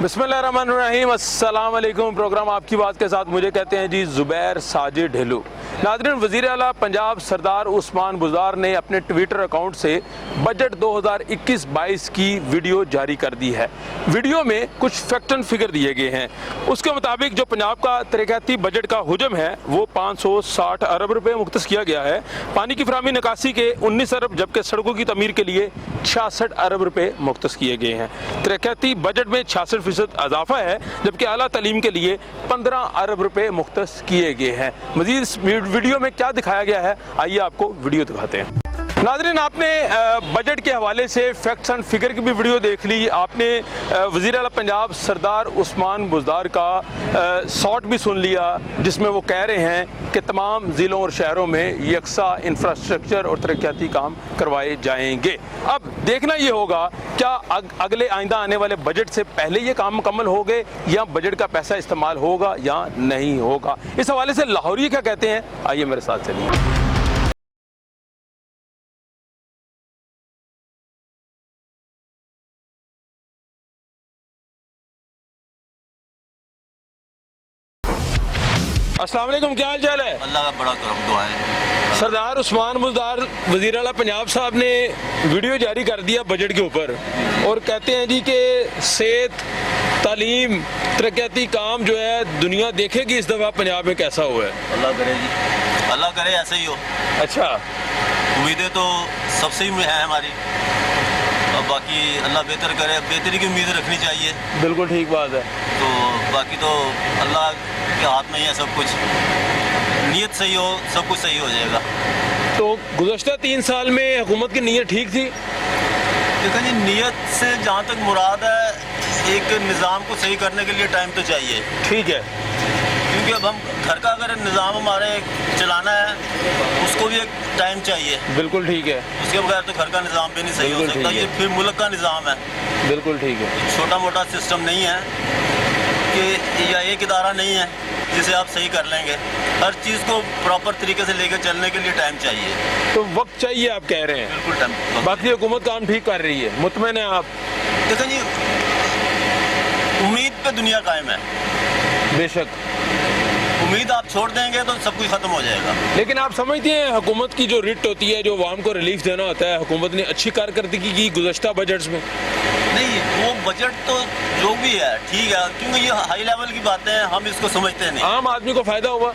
बिस्मिल्लाहिर्रहमानिर्रहीम, अस्सलाम वालेकुम। प्रोग्राम आपकी बात के साथ मुझे कहते हैं जी ज़ुबैर साजिद ढिल्लू। नाज़रीन, वज़ीर आला पंजाब सरदार उस्मान बुज़दार ने अपने ट्विटर अकाउंट से बजट 2021-22 की वीडियो जारी कर दी है। वीडियो में कुछ फैक्ट एंड फिगर दिए गए हैं। उसके मुताबिक जो पंजाब का तरक्याती बजट का हुजम है वो 560 अरब रुपये मुख्तस किया गया है। पानी की फराहमी निकासी के 19 अरब, जबकि सड़कों की तमीर के लिए 66 अरब रुपये मुख्तस किए गए हैं। तरक्याती बजट में 66% इजाफा है, जबकि आला तालीम के लिए 15 अरब रुपये मुख्तस किए गए हैं। मज़ीद वीडियो में क्या दिखाया गया है, आइए आपको वीडियो दिखाते हैं। नाज़रीन, आपने बजट के हवाले से फैक्ट्स एंड फिगर की भी वीडियो देख ली। आपने वज़ीर आला पंजाब सरदार उस्मान बुज़दार का शॉट भी सुन लिया, जिसमें वो कह रहे हैं कि तमाम ज़िलों और शहरों में यकसा इंफ्रास्ट्रक्चर और तरक्याती काम करवाए जाएंगे। अब देखना ये होगा क्या अगले आइंदा आने वाले बजट से पहले ये काम मुकम्मल हो गए या बजट का पैसा इस्तेमाल होगा या नहीं होगा। इस हवाले से लाहौरी क्या कहते हैं, आइए मेरे साथ चलिए। अस्सलाम वालेकुम, क्या हाल चाल है? अल्लाह का बड़ा करम दुआ है। सरदार उस्मान बुज़दार वज़ीर आला पंजाब साहब ने वीडियो जारी कर दिया बजट के ऊपर और कहते हैं जी कि सेहत, तालीम, तरक्याती काम जो है दुनिया देखेगी इस दफ़ा पंजाब में कैसा हुआ है। अल्लाह करे जी, अल्लाह करे ऐसे ही हो। अच्छा, उम्मीदें तो सबसे ही है हमारी, और बाकी अल्लाह बेहतर करे, बेहतरी की उम्मीदें रखनी चाहिए। बिल्कुल ठीक बात है। तो बाकी तो अल्लाह के हाथ में ही है सब कुछ। नीयत सही हो, सब कुछ सही हो जाएगा। तो गुज़श्ता 3 साल में हुकूमत की नीयत ठीक थी? देखा जी, नीयत से जहाँ तक मुराद है, एक निज़ाम को सही करने के लिए टाइम तो चाहिए। ठीक है, क्योंकि अब हम घर का अगर निज़ाम हमारे चलाना है, उसको भी एक टाइम चाहिए। बिल्कुल ठीक है। उसके बगैर तो घर का निज़ाम भी नहीं सही हो सकता। ये फिर मुल्क का निज़ाम है। बिल्कुल ठीक है। छोटा मोटा सिस्टम नहीं है कि या एक इदारा नहीं है जिसे आप सही कर लेंगे। हर चीज़ को प्रॉपर तरीके से लेकर चलने के लिए टाइम चाहिए। तो वक्त चाहिए आप कह रहे हैं? बिल्कुल टाइम। बाकी हुकूमत काम ठीक कर रही है, मुतमईन है आप? देखो जी, उम्मीद पे दुनिया कायम है। बेशक। उम्मीद आप छोड़ देंगे तो सब कुछ खत्म हो जाएगा। लेकिन आप समझते हैं हुकूमत की जो रिट होती है, जो अवाम को रिलीफ देना होता है, हुकूमत ने अच्छी कारकर्दगी की गुज़श्ता बजट्स में? नहीं, वो बजट तो जो भी है ठीक है, क्योंकि ये हाई लेवल की बातें हैं, हम इसको समझते नहीं। आम आदमी को फ़ायदा हुआ?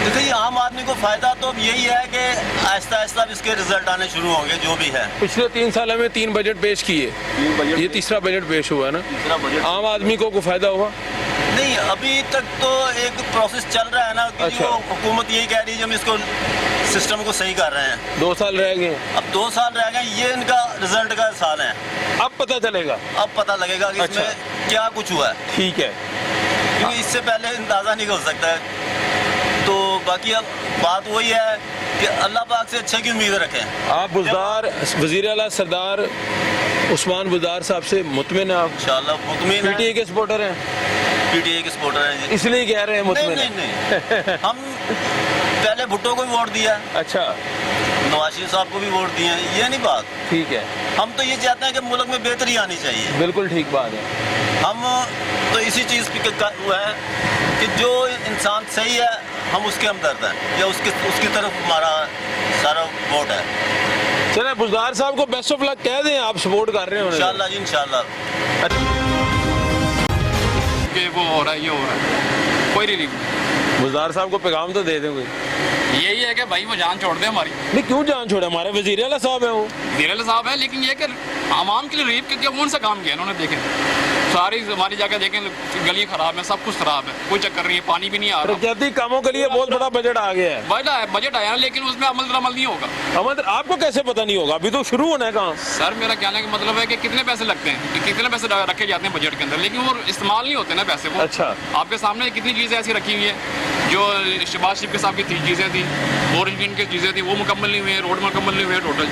देखिए, आम आदमी को फ़ायदा तो अब यही है कि आहिस्ता आहिस्ता इसके रिजल्ट आने शुरू होंगे, जो भी है। पिछले 3 सालों में 3 बजट पेश किए, ये तीसरा बजट पेश हुआ ना। तीसरा बजट। आम आदमी को फ़ायदा हुआ? नहीं, अभी तक तो एक प्रोसेस चल रहा है ना कि अच्छा। जो हुकूमत यही कह रही है हम इसको सिस्टम को सही कर रहे हैं। 2 साल रह गए। अब 2 साल रह गए, ये इनका रिजल्ट का साल है। अब पता चलेगा? अब पता लगेगा कि अच्छा। इसमें क्या कुछ हुआ है। ठीक है, क्योंकि इससे पहले अंदाज़ा नहीं हो सकता है। तो बाकी अब बात वही है कि अल्लाह पाक से अच्छे की उम्मीद रखें। आप बुज़दार वज़ीर आला सरदार उस्मान बुज़दार साहब से मुतमिन हैं आप? इंशाअल्लाह मुतमिन हैं। PTA के सपोर्टर हैं? PTA के सपोर्टर हैं जी। इसलिए कह रहे हैं मुतमिन नहीं, हैं? नहीं। हम पहले भुट्टो को भी वोट दिया, अच्छा, नवाज शरीफ साहब को भी वोट दिए हैं, ये नहीं बात। ठीक है। हम तो ये चाहते हैं कि मुल्क में बेहतरी आनी चाहिए। बिल्कुल ठीक बात है। हम तो इसी चीज़ पे हुआ है कि जो इंसान सही है हम उसके हमदर्द हैं, या उसकी तरफ हमारा सारा वोट है। चले, बुज़दार साहब को बेस्ट ऑफ लक कह दें, आप सपोर्ट कर रहे हैं इंशाल्लाह जी, इंशाल्लाह। कि वो हो रहा है, ये हो रहा है, कोई रिलीफ नहीं। बुज़दार साहब को पैगाम तो दे दें कोई। यही है कि भाई वो जान छोड़ दे हमारी। नहीं, क्यों जान छोड़े? हमारे वज़ीर आला साहब हैं वो। वज़ीर साहब है, लेकिन ये कि आवाम के लिए रिलीफ के कौन सा काम किया इन्होंने? देखें सारी हमारी जगह देखें, गली खराब है, सब कुछ खराब है, कोई चक्कर नहीं है, पानी भी नहीं आ रहा। तरक्याती कामों के लिए बहुत बड़ा बजट आ गया है। बजट आया, लेकिन उसमें अमल नहीं होगा। अमल आपको कैसे पता नहीं होगा? अभी तो शुरू होना है काम। सर, मेरा कहने का मतलब है कि कितने पैसे लगते हैं, कि कितने पैसे रखे जाते हैं बजट के अंदर, लेकिन वो इस्तेमाल नहीं होते ना पैसे वो। अच्छा, आपके सामने कितनी चीज़ें ऐसी रखी हुई है जो शहबाज शरीफ के साहब की चीज़ें थी, ऑरेंज की चीज़ें थी, वो मुकम्मल नहीं हुई है, रोड मुकम्मल नहीं हुए टोटल।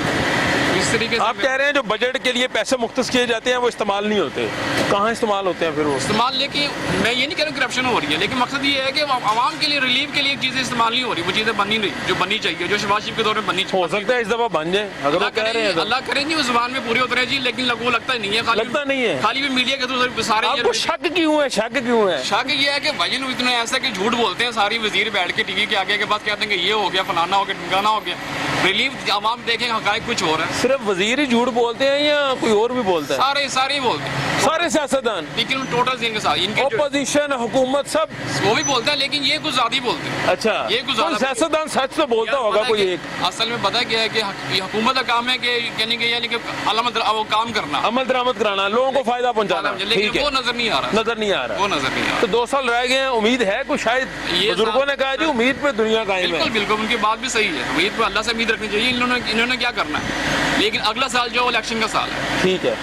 इस तरीके से आप कह रहे हैं जो बजट के लिए पैसे मुख्तस किए जाते हैं वो इस्तेमाल नहीं होते, कहाँ इस्तेमाल होते हैं फिर वो? इस्तेमाल, लेकिन मैं ये नहीं कह रहा करप्शन हो रही है, लेकिन मकसद ये है कि आवाम के लिए, रिलीफ के लिए चीज़ें इस्तेमाल नहीं हो रही, वो चीज़ें बननी नहीं जो बननी चाहिए, जो शहबाज शरीफ के दौर में बननी चाहिए। हो सकता है इस दफा बन जाए अगर वो कह रहे हैं तो। अल्लाह करे जी, उस जुबान में पूरी उतरे जी, लेकिन वो लगता ही नहीं है, लगता नहीं है। खाली भी मीडिया के थ्रू सारे। आपको शक क्यों है? शक क्यों है? शक ये है कि भाई इतना ऐसा कि झूठ बोलते हैं सारी वजीर बैठ के टीवी के आगे के बाद कहते हैं कि ये हो गया, फलाना हो गया, ढिमकाना हो गया। रिलीफ आवाम देखें, हकायक कुछ और है। सिर्फ वजीर ही झूठ बोलते हैं या कोई और भी बोलता है? सारे ही बोलते हैं, सारे सियासतदान, लेकिन टोटल इनके साथ इनके ओपोजिशन, हुकूमत, सब वो भी बोलते हैं, लेकिन ये कुछ ज्यादा ही बोलते हैं। अच्छा, ये कुछ कोई सियासतदान सच तो बोलता यार, होगा पता कोई है एक। कि असल में पता क्या है कि हुकूमत का काम है कि यानी कि वो काम करना, अमल दरामद कराना, लोगों को फायदा पहुंचाना, ठीक लेकिन है, वो नजर नहीं आ रहा, नजर नहीं आ रहा। वो नजर नहीं आ रहा। तो 2 साल रह गए हैं, उम्मीद है कुछ, शायद ये बुजुर्गों ने कहा जी उम्मीद पे दुनिया कायम है। बिल्कुल बिल्कुल, उनकी बात भी सही है, उम्मीद पे अल्लाह से उम्मीद रखनी चाहिए। इन्होंने क्या करना है, लेकिन अगला साल जो इलेक्शन का साल है, ठीक है,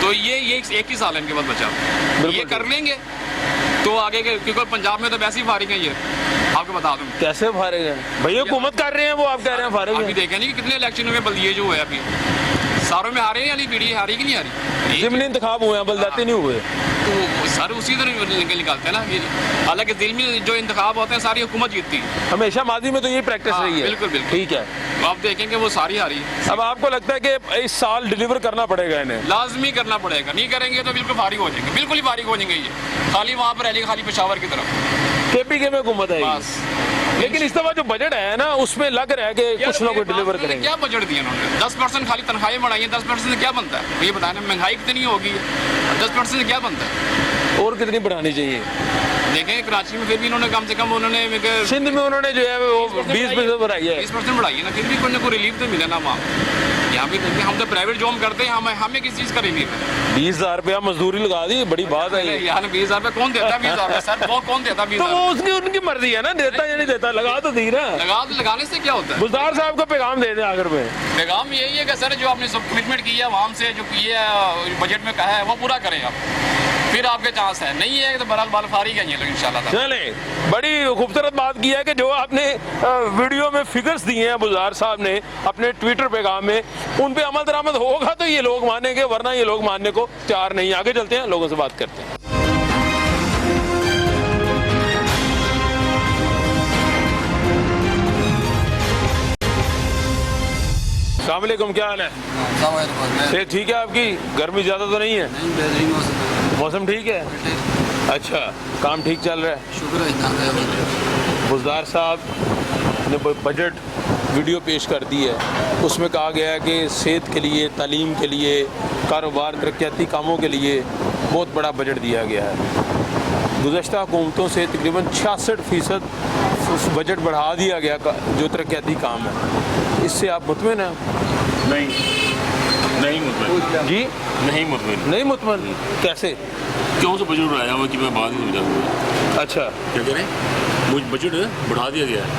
तो ये एक ही साल है इनके पास बचा, ये कर लेंगे तो आगे के, क्योंकि पंजाब में तो वैसे ही फारिग है ये, आपको बता दूं। कैसे फारिग हैं भैया? हुकूमत कर रहे हैं वो, आप कह रहे हैं फारिग अभी हैं? देखें नहीं कि कितने इलेक्शनों में बल्दिए जो हुए अभी सारों में हारे हैं, यानी पीढ़ी हारी कि नहीं हारी, जिमनी इंतखाब हुए हैं, बलदाती नहीं हुए। तो सारे उसी तरह निकालते हैं ना कि हालांकि दिल में जो इंतखाब होते हैं सारी हुकूमत जीतती है, हमेशा माजी में तो यही प्रैक्टिस रही है। बिल्कुल बिल्कुल, ठीक है। तो आप देखेंगे वो सारी हारी है। अब आपको लगता है कि इस साल डिलीवर करना पड़ेगा इन्हें? लाजमी करना पड़ेगा, नहीं करेंगे तो बिल्कुल फारिग हो जाएंगे, बिल्कुल ही फारिग हो जाएंगे ये, खाली वहाँ पर रहेंगे, खाली पेशावर की तरफ केपीके में हुकूमत है। बस। लेकिन इस दफा जो बजट है ना, उसमें लग रहा है कि कुछ ना कुछ डिलीवर करेंगे। क्या बजट दिया उन्होंने? 10% खाली तनख्वाहें बढ़ाई हैं, 10% से क्या बनता है ये बताया ना, महंगाई कितनी होगी, 10% से क्या बनता है? और कितनी बढ़ानी चाहिए? देखें कराची में फिर भी इन्होंने कम से कम उन्होंने सिंध में उन्होंने जो है वो 20% बढ़ाई है, 20% बढ़ाई है ना, फिर भी कोई ना कोई रिलीफ तो मिले ना वहाँ। यहाँ पे देखिए, हम तो प्राइवेट जॉब करते हैं, हमें किस चीज़ का रिलीफ है? 20,000 रुपया मजदूरी लगा दी, बड़ी बात है ये। यार 20,000 रुपया कौन देता है? 20,000 रुपया सर, वो कौन देता है? तो 20,000 वो उसकी उनकी मर्जी है ना, देता या नहीं देता, लगा तो दी ना। लगाने से क्या होता है? बुजदार साहब को पैगाम दे दें आखिर में। पैगाम यही है कि सर जो आपने सब कमिटमेंट की है आवाम से, जो किए बजट में कहा है वो पूरा करें आप, फिर आपके चांस है, नहीं है तो बहरहाल बाल फारिग है ये लोग इंशाल्लाह। चले, बड़ी खूबसूरत बात की है कि जो आपने वीडियो में फिगर्स दिए हैं बुजदार साहब ने अपने ट्विटर पैगाम में, उन पे अमल दरामद होगा तो ये लोग मानेंगे, वरना ये लोग मानने को तैयार नहीं। आगे चलते हैं, लोगों से बात करते हैं। अस्सलाम वालेकुम, क्या हाल है? सेहत ठीक है आपकी? गर्मी ज़्यादा तो नहीं है? मौसम ठीक है? अच्छा, काम ठीक चल रहा है? शुक्र है। बुजदार साहब ने बजट वीडियो पेश कर दी है, उसमें कहा गया है कि सेहत के लिए, तालीम के लिए, कारोबार, तरक्याती कामों के लिए बहुत बड़ा बजट दिया गया है। गुज़श्ता हुकूमतों से तकरीबन 66% बजट बढ़ा दिया गया जो तरक्याती काम है, इससे आप मुतमिन हैं? नहीं मुतमिन जी नहीं मुतमिन नहीं मुतमिन, कैसे? क्यों से बजट बढ़ाया हुआ कि मैं बात ही समझा। अच्छा, क्या कह रहे हैं? मुझ बजट बढ़ा दिया गया है,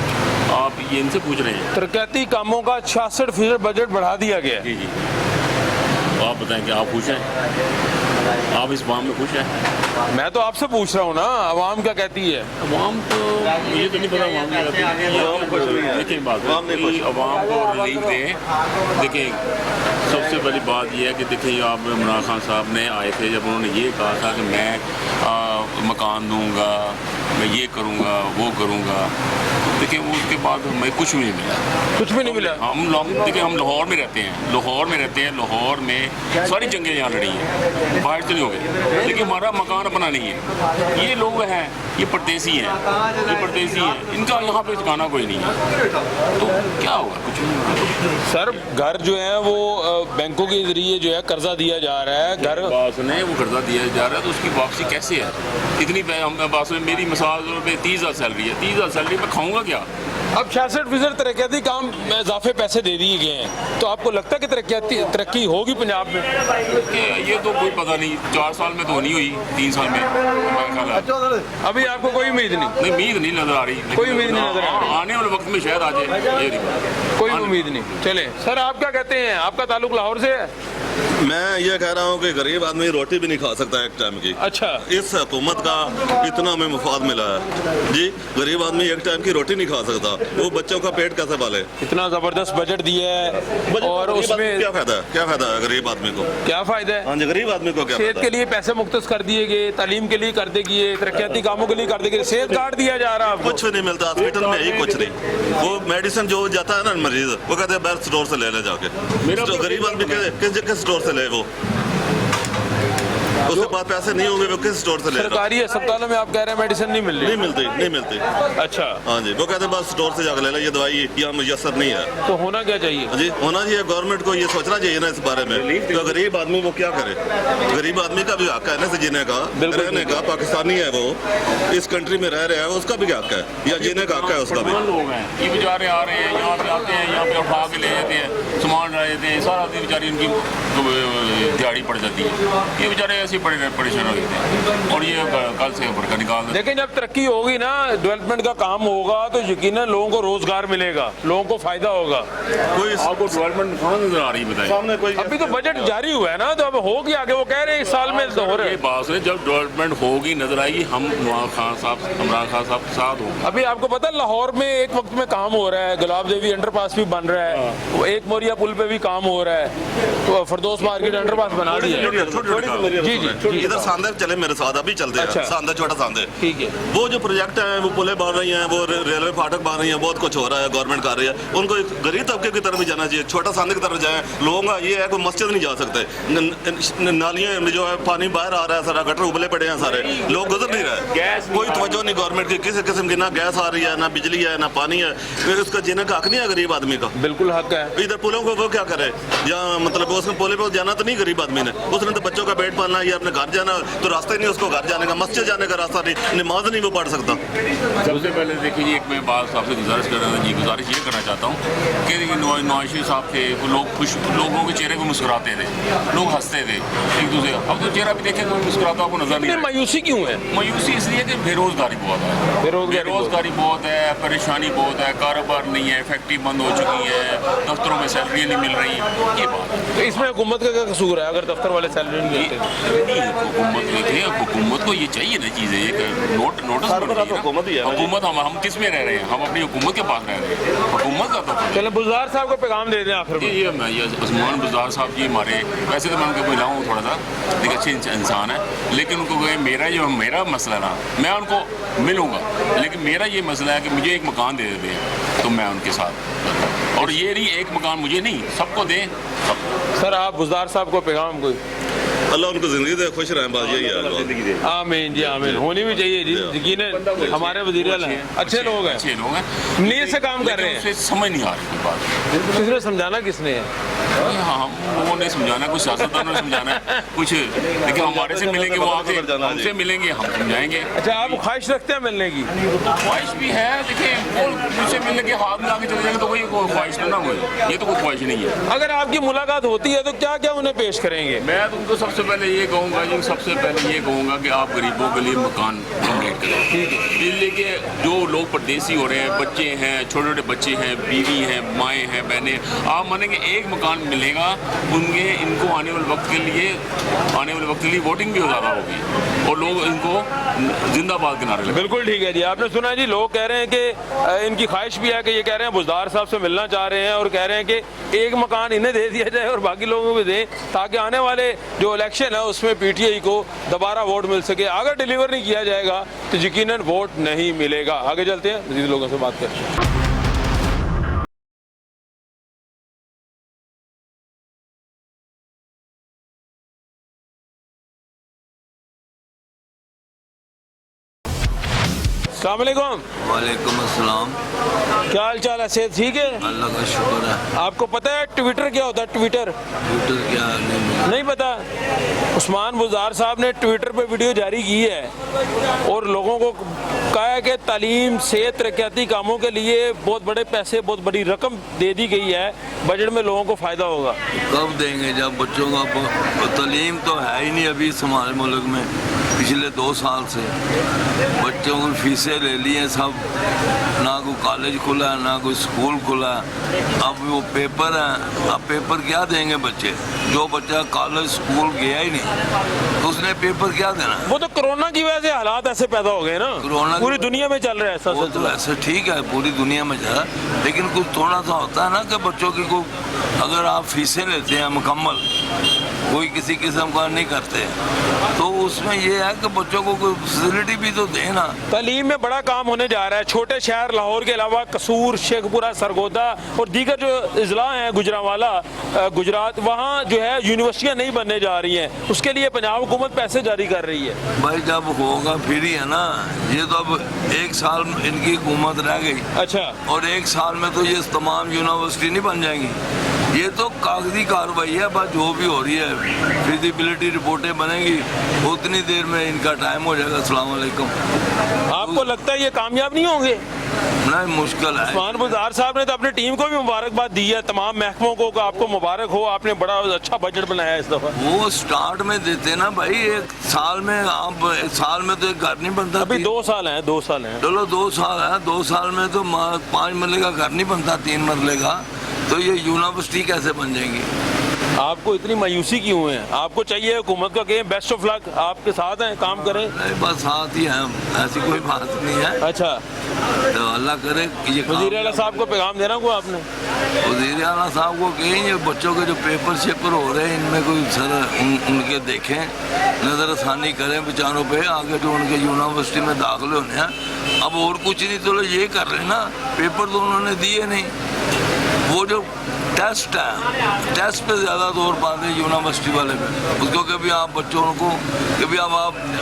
आप ये इनसे पूछ रहे हैं? तरक्याती कामों का 66% बजट बढ़ा दिया गया है। जी जी, आप बताएं कि आप खुश हैं? आप इस मामले में खुश हैं? मैं तो आपसे पूछ रहा हूँ ना, आवाम क्या कहती है? अवाम तो मुझे तो नहीं पता अवाम क्या कहती है, लेकिन बात है अवाम को रिलीफ दें। देखिए, सबसे पहली बात यह है कि देखिए आप इमरान खान साहब ने आए थे, जब उन्होंने ये कहा था कि मैं मकान दूंगा, मैं ये करूंगा, वो करूंगा, देखिए उसके बाद हमें कुछ भी नहीं मिला। कुछ भी नहीं मिला? हम लोग देखिए, हम लाहौर में रहते हैं, लाहौर में सारी जंगें यहाँ लड़ी हैं, बाहर से नहीं हो गए, लेकिन हमारा मकान अपना नहीं है। ये लोग हैं, ये परदेसी हैं, इनका यहाँ पे ठिकाना कोई नहीं है, तो क्या होगा? कुछ नहीं। सर, घर जो है वो बैंकों के जरिए जो है कर्जा दिया जा रहा है, घर बात ने वो कर्जा दिया जा रहा है, तो उसकी वापसी कैसे है? इतनी बात में मेरी मिसाल 30,000 सैलरी है, 30,000 सैलरी में खाऊंगा क्या? अब 66% तरक्याती काम में इजाफे पैसे दे दिए गए हैं, तो आपको लगता है कि तरक्की होगी पंजाब में? ये तो कोई पता नहीं, 4 साल में तो नहीं हुई, 3 साल में मेरा ख्याल है। अभी आपको कोई उम्मीद नहीं? नहीं, उम्मीद नहीं नजर आ रही, कोई उम्मीद नहीं नजर आ रही? आने वाले वक्त में शायद आ जाए, ये नहीं, कोई उम्मीद नहीं। चले सर, आप क्या कहते हैं? आपका ताल्लुक लाहौर से है? मैं ये कह रहा हूँ कि गरीब आदमी रोटी भी नहीं खा सकता एक टाइम की। अच्छा, इस हुकूमत का इतना हमें मुफाद मिला है जी, गरीब आदमी एक टाइम की रोटी नहीं खा सकता, वो बच्चों का पेट कैसे पाले। इतना जबरदस्त बजट दिया है और गरीब आदमी उसमें क्या फायदा है, क्या फायदा है गरीब आदमी को? क्या फायदा है? हाँ जी, गरीब आदमी को क्या सेहत फायदा के है? लिए पैसे मुख्तस कर दिए गए, तालीम के लिए कर दे गए, तरक्याती कामों के लिए कर दे गए, सेहत कार्ड दिया जा रहा है आपको। कुछ भी नहीं मिलता हॉस्पिटल में, यही कुछ नहीं। वो मेडिसिन जो जाता है ना मरीज, वो कहते हैं बेस्ट स्टोर से ले ले जाके। तो गरीब आदमी किस स्टोर से ले, वो उसके पास पैसे नहीं होंगे, वो किस स्टोर से लेगा? सरकारी अस्पतालों में आप कह रहे हैं मेडिसिन नहीं मिल रही? नहीं मिलती। अच्छा, हाँ जी, वो कहते हैं बस स्टोर से जाकर ले लो, ये दवाई यहाँ मुयसर नहीं है। तो होना क्या चाहिए? जी, होना चाहिए, गवर्नमेंट को ये सोचना चाहिए ना इस बारे में। तो गरीब आदमी वो क्या करे? गरीब आदमी का भी हक है ना से जीने का, रहने का। पाकिस्तानी है वो, इस कंट्री में रह रहे हैं, उसका भी हक है, या जीने का हक है उसका भी। लोग हैं ये बेचारे आ रहे हैं, यहाँ पे आते हैं, यहाँ पे उठा के ले जाते हैं, सामान ला देते हैं, सारा दिन बेचारी उनकी दिहाड़ी पड़ जाती है। ये बेचारे ऐसे परेशान हो जाते हैं और ये कल से वर्कर निकाल देते। लेकिन जब तरक्की होगी ना, डेवलपमेंट का काम होगा, तो यकीनन लोगों को रोजगार मिलेगा, लोगों को फायदा होगा। कोई आपको डेवलपमेंट कहाँ नजर आ रही है बताइए? सामने कोई अभी तो बजट जारी हुआ है ना, तो अब होगी आगे, वो कह रहे हैं इस साल में तो हो रहा ये है। बात है, जब डेवलपमेंट होगी नजर आएगी, हम इमरान खान साहब के साथ होंगे। अभी आपको पता है लाहौर में एक वक्त में काम हो रहा है, गुलाब देवी अंडरपास भी बन रहा है, वो एक मोरिया पुल पे भी काम हो रहा है, तो फरदोस मार्केट अंडरपास बना दिया है। जी, जी। इधर सांदे चले मेरे साथ, अभी चलते हैं। अच्छा। सांदे, छोटा सांदे, ठीक है। वो जो प्रोजेक्ट है, वो पुलें बन रही हैं, वो रेलवे फाटक बन रही हैं, बहुत कुछ हो रहा है, गवर्नमेंट कर रही है। उनको एक गरीब तबके की तरफ भी जाना चाहिए, छोटा सांदे की तरफ जाए। लोगों का ये है कि मस्जिद नहीं जा सकते, नालियाँ में जो है पानी बाहर आ रहा है, सारा गटर उबले पड़े हैं सारे, लोग गुजर नहीं रहे। कोई तवज्जो नहीं गवर्नमेंट की, किसी किस्म की ना गैस आ रही है, ना बिजली है, ना पानी है। फिर उसका जीने का हक नहीं है गरीब आदमी का। बिल्कुल हक है। इधर पुलों को वो क्या करे, या मतलब उसने पुल पे जाना तो नहीं गरीब आदमी ने, उसने तो बच्चों का पेट पालना है, या अपने घर जाना, तो रास्ता ही नहीं उसको घर जाने का, मस्जिद जाने का रास्ता नहीं, नमाज नहीं वो पढ़ सकता। सबसे पहले देखिए जी, एक मैं बात आपसे गुजारिश कर रहा था जी, गुजारिश ये करना चाहता हूँ कि नवाज शरीफ साहब थे, वो लोग खुश, लोगों के चेहरे पे मुस्कुराते थे, लोग हंसते थे एक दूसरे। अब तो चेहरा भी देखें कोई मुस्कुराता आपको नजर नहीं। मायूसी क्यों है? मायूसी इसलिए कि बेरोजगारी बहुत है, बेरोजगारी बहुत है, परेशानी बहुत है, कारोबार नहीं है, फैक्ट्री बंद हो चुकी है, दफ्तरों में सैलरी नहीं मिल रही, ये बात है। तो इसमें हुकूमत का क्या कसूर है अगर दफ्तर वाले सैलरी नहीं देते? हुकूमत को ये चाहिए ना चीज़ें, एक नोटिस हुकूमत हम किस में रह रहे हैं? हम अपनी हुकूमत के पास रह रहे हैं, हुकूमत का तो चलो बुज़दार साहब को पैगाम दे दें आखिर में। ये उस्मान बुज़दार साहब जी हमारे, वैसे तो मैं उनको मिलाऊँ थोड़ा सा, एक अच्छे इंसान है, लेकिन उनको मेरा मसला ना, मैं उनको मिलूँगा, लेकिन मेरा ये मसला है कि मुझे एक मकान दे देते हैं तो मैं उनके साथ, और ये नहीं एक मकान मुझे नहीं, सबको दें। सर आप बुज़दार साहब को पैगाम कोई? अल्लाह उनको जिंदगी दे, खुश रहें, बात यही है। आमीन जी, आमीन। होनी भी चाहिए जी, यकीनन हमारे वज़ीर आला हैं, अच्छे लोग हैं, अच्छे लोग हैं, नीयत से काम कर रहे हैं। उसे समझ नहीं आ रही कोई बात। किसने समझाना, किसने है? हाँ, हम लोगों ने समझाना, कुछ सियासतदानों ने समझाना है, कुछ देखिए हमारे से मिलेंगे, वो आके हमसे मिलेंगे, हम समझाएंगे। अच्छा, आप ख्वाहिश रखते हैं मिलने की? ख्वाहिश भी है, देखिए वो मुझसे मिलने के हाथ में आके चले जाएंगे तो वही ख्वाहिश तो ना हुई, ये तो कोई ख्वाहिश नहीं है। अगर आपकी मुलाकात होती है तो क्या क्या उन्हें पेश करेंगे? मैं तुमको सबसे पहले ये कहूँगा जी, सबसे पहले ये कहूँगा कि आप गरीबों के लिए मकान कंप्लीट करें। दिल्ली के जो लोग परदेसी हो रहे हैं, बच्चे हैं, छोटे छोटे बच्चे हैं, बीवी हैं, माएँ हैं, बहनें, आप मानेंगे एक मकान मिलेगा उनके, इनको आने वाले वक्त के लिए वोटिंग भी ज़्यादा होगी और लोग इनको जिंदाबाद के नारे लगे। बिल्कुल ठीक है जी, आपने सुना है जी, लोग कह रहे हैं कि इनकी ख्वाहिश भी है कि ये कह रहे हैं बुज़दार साहब से मिलना चाह रहे हैं और कह रहे हैं कि एक मकान इन्हें दे दिया जाए और बाकी लोगों को दें, ताकि आने वाले जो इलेक्शन है उसमें पीटीआई को दोबारा वोट मिल सके। अगर डिलीवर नहीं किया जाएगा तो यकीनन वोट नहीं मिलेगा। आगे चलते हैं, मज़ीद लोगों से बात करते हैं। अस्सलाम वालेकुम। वालेकुम अस्सलाम। क्या हाल चाल है? सेहत ठीक है? अल्लाह का शुक्र है। आपको पता है ट्विटर क्या होता है? ट्विटर ट्विटर क्या नहीं पता? उस्मान बुज़दार साहब ने ट्विटर पे वीडियो जारी की है और लोगों को कहा है कि तालीम, सेहत, तरक्याती कामों के लिए बहुत बड़े पैसे, बहुत बड़ी रकम दे दी गई है, बजट में लोगों को फ़ायदा होगा। कब देंगे जब बच्चों का तालीम तो है ही नहीं अभी हमारे मुल्क में। पिछले 2 साल से बच्चों की फीसें ले ली हैं सब, ना कोई कॉलेज खुला है ना कोई स्कूल खुला है। अब वो पेपर है, अब पेपर क्या देंगे बच्चे? जो बच्चा कॉलेज स्कूल गया ही नहीं तो उसने पेपर क्या देना? वो तो कोरोना की वजह से हालात ऐसे पैदा हो गए ना, कोरोना पूरी दुनिया में चल रहा है ऐसा वो तो सिलसिला। ऐसे ठीक है पूरी दुनिया में जा, लेकिन कुछ थोड़ा सा होता है ना कि बच्चों की को अगर आप फीसें लेते हैं मुकम्मल, कोई किसी किस्म का नहीं करते, तो उसमें ये है कि बच्चों को कोई फैसिलिटी भी तो देना। तालीम में बड़ा काम होने जा रहा है। छोटे शहर लाहौर के अलावा कसूर, शेखपुरा, सरगोदा और दीगर जो अजला हैं, गुजरांवाला, गुजरात, वहाँ जो है यूनिवर्सिटियाँ नहीं बनने जा रही हैं। उसके लिए पंजाब हुकूमत पैसे जारी कर रही है। भाई जब होगा फिर ही है ना, ये तो अब 1 साल इनकी हुकूमत रह गई अच्छा, और 1 साल में तो ये तमाम यूनिवर्सिटी नहीं बन जाएंगी। ये तो कागजी कार्रवाई है, बस जो भी हो रही है फिजिबिलिटी रिपोर्टें बनेंगी, उतनी देर में इनका टाइम हो जाएगा। अस्सलाम वालेकुम। आपको लगता है ये कामयाब नहीं होंगे? नहीं, मुश्किल है। उस्मान बुज़दार साहब ने तो अपनी टीम को भी मुबारकबाद दी है, तमाम महकमों को, आपको मुबारक हो, आपने बड़ा अच्छा बजट बनाया इस दफ़ा। वो स्टार्ट में देते ना भाई, 1 साल में आप 1 साल में तो एक घर नहीं बनता। अभी 2 साल हैं, 2 साल हैं। चलो 2 साल है, 2 साल में तो 5 मरले का घर नहीं बनता, 3 मरले का, तो ये यूनिवर्सिटी कैसे बन जाएंगी? आपको इतनी मायूसी क्यों है? आपको चाहिए हुकूमत का कहें बेस्ट ऑफ लक, आपके साथ हैं, काम करें। नहीं, बस साथ ही हैं हम, ऐसी कोई बात नहीं है। अच्छा, तो अल्लाह करे ये वज़ीर आला साहब को पैगाम देना को आपने? वज़ीर आला साहब को कहें ये बच्चों के जो पेपर शेपर हो रहे हैं इनमें कोई सर उनके देखें, नज़रसानी करें बेचारों पे, आगे जो उनके यूनिवर्सिटी में दाखिले होने हैं। अब और कुछ नहीं तो ये कर रहे हैं ना, पेपर तो उन्होंने दिए नहीं, वो जो टेस्ट है, टेस्ट पे ज़्यादा जोर पाते हैं यूनिवर्सिटी वाले पे, उसको कभी आप बच्चों को कभी अब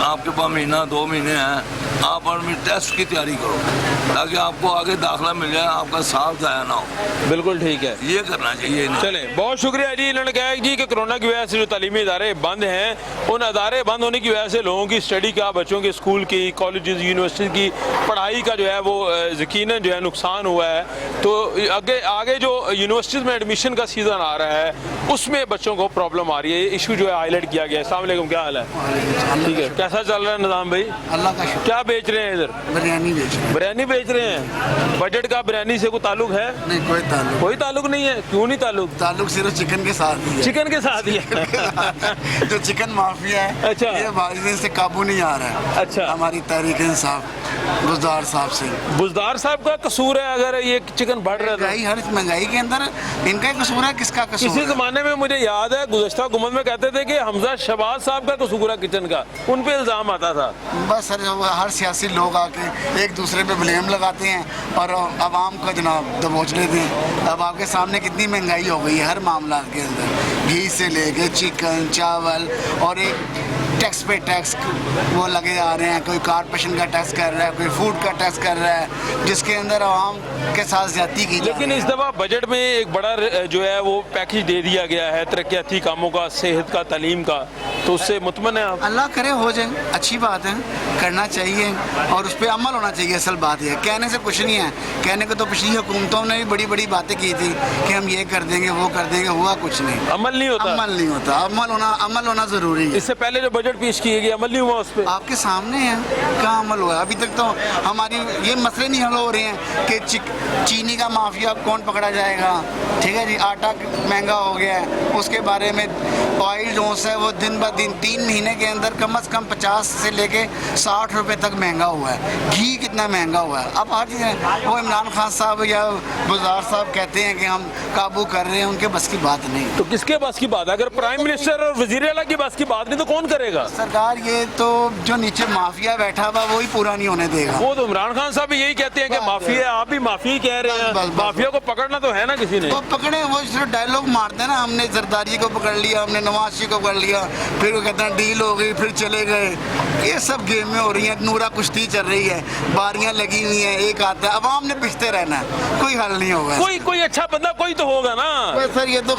आपके पास महीना 2 महीने हैं, आप अपनी टेस्ट की तैयारी करो ताकि आपको आगे दाखिला मिल जाए, आपका साल ज़ाया ना हो। बिल्कुल ठीक है, ये करना चाहिए इन्हें। चले, बहुत शुक्रिया जी। इन्होंने कहा जी कि कोरोना की वजह से जो तालीमी इदारे बंद हैं, उन इदारे बंद होने की वजह से लोगों की स्टडी का, बच्चों के स्कूल की, कॉलेजेस, यूनिवर्सिटी की पढ़ाई का जो है वो यकीनन जो है नुकसान हुआ है। तो आगे जो यूनिवर्सिटीज़ में एडमिशन का सीज़न आ रहा है उसमें बच्चों को प्रॉब्लम आ रही है। इशू जो है हाईलाइट किया गया है। अस्सलाम वालेकुम, क्या हाल है? ठीक है, कैसा चल रहा है निज़ाम भाई? अल्लाह का शुक्र। क्या बेच रहे हैं इधर? बिरयानी बेच रहे हैं। बिरयानी बेच रहे हैं। बजट का बिरयानी से कोई ताल्लुक है? नहीं, कोई ताल्लुक कोई ताल्लुक नहीं है। क्यों नहीं ताल्लुक? ताल्लुक सिर्फ चिकन के साथ ही है। चिकन के साथ ही है। जो चिकन माफिया है, अच्छा। ये बहुत दिन से काबू नहीं आ रहा है। अच्छा। हमारी तहरीक इंसाफ बुज़दार साहब से। बुज़दार साहब का कसूर है अगर ये चिकन बढ़ रहा था? महंगाई, हर महंगाई के अंदर इनका ही कसूर है, किसका कसूर किसी है? जमाने में मुझे याद है गुज़श्ता हुकूमत में कहते थे कि हमजा शहबाज साहब का कसूर है किचन का, उन पे इल्ज़ाम आता था। बस हर सियासी लोग आके एक दूसरे पे ब्लेम लगाते हैं और आवाम का जनाब दबोच लेते हैं। अब आपके सामने कितनी महंगाई हो गई है हर मामला के अंदर, घी से लेके चिकन, चावल, और एक टैक्स पे टैक्स वो लगे आ रहे हैं। कोई कारपोरेशन का टैक्स कर रहा है, कोई फूड का टैक्स कर रहा है, जिसके अंदर आवाम के साथ ज्यादती की जा लेकिन रही इस है। दफ़ा बजट में एक बड़ा जो है वो पैकेज दे दिया गया है तरक्याती कामों का, सेहत का, तालीम का, तो उससे मुतमन है आप? अल्लाह करे हो जाए, अच्छी बात है, करना चाहिए और उस पर अमल होना चाहिए। असल बात यह है, कहने से कुछ नहीं है। कहने को तो पिछली हुकूमतों ने भी बड़ी बड़ी बातें की थी कि हम ये कर देंगे, वो कर देंगे, हुआ कुछ नहीं। अमल नहीं होता? अमल नहीं होता। अमल होना ज़रूरी है। इससे पहले जो बजट पेश किए गए अमल नहीं हुआ उस पर? आपके सामने है, कहाँ अमल हुआ? अभी तक तो हमारी ये मसले नहीं हल हो रहे हैं कि चीनी का माफिया कौन पकड़ा जाएगा, ठीक है जी, आटा महंगा हो गया है, उसके बारे में ऑयल जो है वो दिन ब दिन 3 महीने के अंदर कम से कम 50 से लेके 60 रुपए तक महंगा हुआ है। घी कितना महंगा हुआ है। अब हर चीज़ वो इमरान खान साहब या बुज़दार साहब कहते हैं कि हम काबू कर रहे हैं, उनके बस की बात नहीं। तो किसके बस की बात? अगर प्राइम मिनिस्टर और वज़ीर आला की बस की बात नहीं तो कौन करेगा? सरकार, ये तो जो नीचे माफिया बैठा हुआ वही पूरा नहीं होने देगा। वो तो इमरान खान साहब भी यही कहते हैं कि माफिया, आप भी माफिया कह रहे हैं। बस। माफिया को पकड़ना तो है ना किसी ने? वो पकड़े, वो सिर्फ डायलॉग मारते हैं ना, हमने जरदारी को पकड़ लिया, हमने नवाज शरीफ को पकड़ लिया, फिर वो कहते हैं डील हो गई, फिर चले गए। ये सब गेमें हो रही हैं, नूरा कुश्ती चल रही है, बारियां लगी हुई हैं, एक आता है, अवाम ने पिछते रहना है, कोई हल नहीं होगा। कोई अच्छा बंदा कोई तो होगा ना। सर ये तो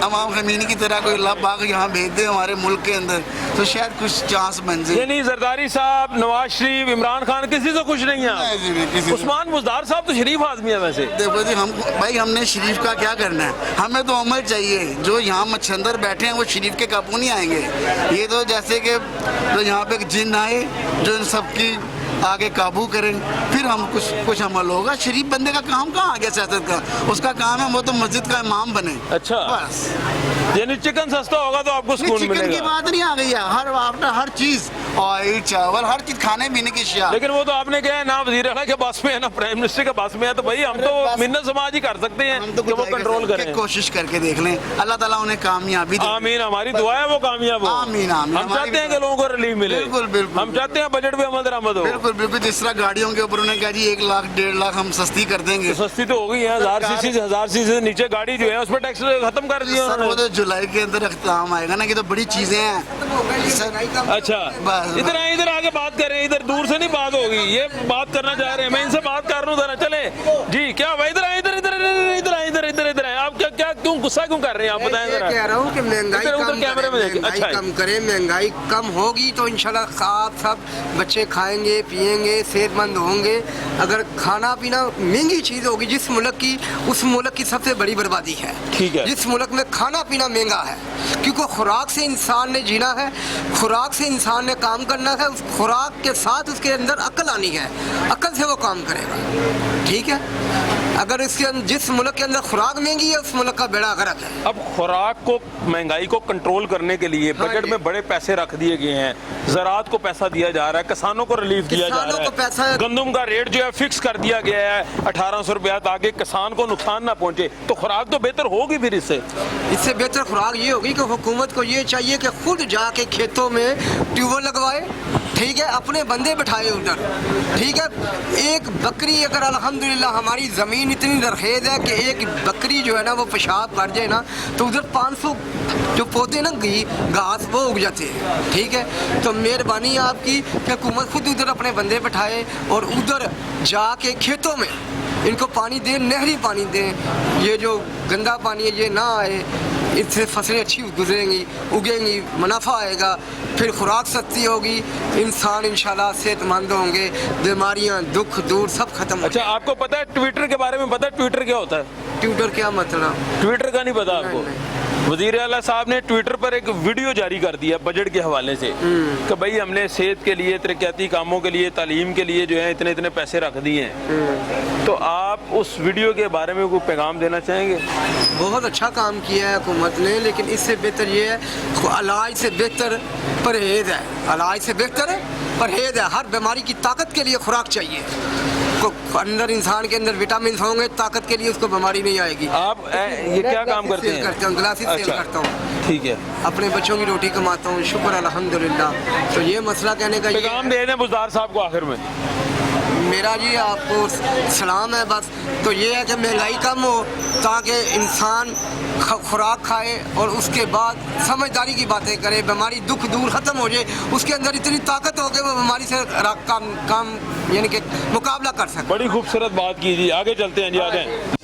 अवाम खमीनी की तरह कोई अल्लाह पाक यहाँ भेज दे हमारे मुल्क के अंदर तो शायद कुछ चांस बन जाए। यानी जरदारी साहब, नवाज शरीफ, इमरान खान किसी से खुश नहीं है? नहीं, किसी से। उस्मान बुज़दार साहब तो शरीफ आदमी है वैसे। देखो जी, हमने शरीफ का उनका क्या करना है, हमें तो अमल चाहिए। जो यहाँ मच्छंदर बैठे हैं वो शरीफ के काबू नहीं आएंगे। ये तो जैसे कि तो यहाँ पे एक जिन आए जो इन सबकी आगे काबू करें, फिर हम कुछ अमल होगा। शरीफ बंदे का काम कहाँ आ गया सियासत का? उसका काम है वो तो मस्जिद का इमाम बने। अच्छा, बस यानी चिकन सस्ता होगा तो आपको सुकून चिकन की मिलेगा। बात नहीं आ गई है, हर चीज, ऑयल, चावल, हर चीज, खाने पीने की अशिया। लेकिन वो तो आपने क्या है ना, वजीर आला के पास में है ना प्राइम मिनिस्टर के पास में है, तो भाई हम तो मिन्नत समाज ही कर सकते हैं हम तो कि वो कंट्रोल करें। कोशिश करके देख लें, अल्लाह ताला उन्हें कामयाबी दे। आमीन, हमारी दुआ है वो कामयाब हो। आमीन, आमीन। हम चाहते हैं कि लोगों को रिलीफ मिले। बिल्कुल, बिल्कुल। हम चाहते हैं बजट भी अमल दरामद हो। बिल्कुल बिल्कुल। जिस तरह गाड़ियों के ऊपर उन्होंने कहा जी 1 लाख 1.5 लाख हम सस्ती कर देंगे। तो सस्ती तो हो गई है, 1000 सीसी से नीचे गाड़ी जो है उस पर टैक्स खत्म कर दिया सर वो उन्होंने। तो जुलाई के अंदर इख्तिताम आएगा ना, कि तो बड़ी चीजें हैं सर। अच्छा, बस। इधर आके बात करें, इधर दूर से नहीं बात होगी, ये बात करना चाह रहे हैं, मैं इनसे बात कर रहा हूँ जरा। चले जी, क्या भाई इधर आए, आप क्या क्यों गुस्सा क्यों कर रहे हैं, आप बताएं मैं जरा। कह रहा हूँ कि महंगाई इधर उधर कम कैमरे करें, में देखिए। महंगाई अच्छा, कम करें। महंगाई कम होगी तो इंशाल्लाह आप सब बच्चे खाएंगे पिएंगे, सेहतमंद होंगे। अगर खाना पीना महंगी चीज़ होगी, जिस मुल्क की, उस मुल्क की सबसे बड़ी बर्बादी है। ठीक है। जिस मुल्क में खाना पीना महंगा है, क्योंकि खुराक से इंसान ने जीना है, खुराक से इंसान ने काम करना है, उस खुराक के साथ उसके अंदर अक्ल आनी है, अक्ल से वो काम करेगा। ठीक है, अगर इसके जिस मुल्क के अंदर खुराक महंगी है उस मुल्क का बेड़ा गर्क है। अब खुराक को, महंगाई को कंट्रोल करने के लिए बजट में बड़े पैसे रख दिए गए हैं, ज़राअत को पैसा दिया जा रहा है, किसानों को रिलीफ दिया जा किसानों रहा को पैसा- है, गंदम का रेट जो है फिक्स कर दिया गया है 1800 रुपया, ताकि किसान को नुकसान ना पहुंचे। तो खुराक तो बेहतर होगी फिर इससे। इससे बेहतर खुराक ये होगी कि हुकूमत को ये चाहिए कि खुद जाके खेतों में ट्यूबवेल लगवाए। ठीक है, अपने बंदे बिठाए उधर। ठीक है, एक बकरी अगर अल्हम्दुलिल्लाह हमारी ज़मीन इतनी जरखेज़ है कि एक बकरी जो है ना वो पेशाब कर जाए ना तो उधर 500 जो पौधे ना घास वो उग जाते हैं। ठीक है, तो मेहरबानी आपकी कि हुकूमत खुद उधर अपने बंदे बिठाए और उधर जाके खेतों में इनको पानी दें, नहरी पानी दें। ये जो गंदा पानी है ये ना आए, इससे फसलें अच्छी गुजरेंगी, उगेंगी, मुनाफा आएगा, फिर खुराक सस्ती होगी, इंसान इंशाल्लाह सेहतमंद होंगे, बीमारियां, दुख दूर सब खत्म। अच्छा, आपको पता है ट्विटर के बारे में पता है ट्विटर क्या होता है? ट्विटर क्या मतलब? ट्विटर का नहीं पता आपको? वजीर आला साहब ने ट्विटर पर एक वीडियो जारी कर दिया बजट के हवाले से कि भाई हमने सेहत के लिए, तरक्याती कामों के लिए, तालीम के लिए जो है इतने इतने पैसे रख दिए हैं। तो आप उस वीडियो के बारे में कोई पैगाम देना चाहेंगे? बहुत अच्छा काम किया है हुकूमत ने, लेकिन इससे बेहतर ये है, इलाज से बेहतर परहेज है। इलाज से बेहतर परहेज है। हर बीमारी की ताकत के लिए खुराक चाहिए। अंदर इंसान के अंदर विटामिन होंगे, ताकत के लिए उसको बीमारी नहीं आएगी। आप ये क्या काम करते हैं? करता हूँ, ग्लासेस सेल करता हूँ। ठीक है, अपने बच्चों की रोटी कमाता हूँ, शुक्र अल्हम्दुलिल्लाह। तो ये मसला कहने का ये पैगाम दे दें बुज़दार साहब को आखिर में। मेरा जी आपको सलाम है। बस तो ये है कि महंगाई कम हो ताकि इंसान खुराक खाए और उसके बाद समझदारी की बातें करे, बीमारी दुख दूर ख़त्म हो जाए, उसके अंदर इतनी ताकत हो कि वो बीमारी से काम यानी कि मुकाबला कर सके। बड़ी खूबसूरत बात की जी, आगे चलते हैं जी, आ जाएं।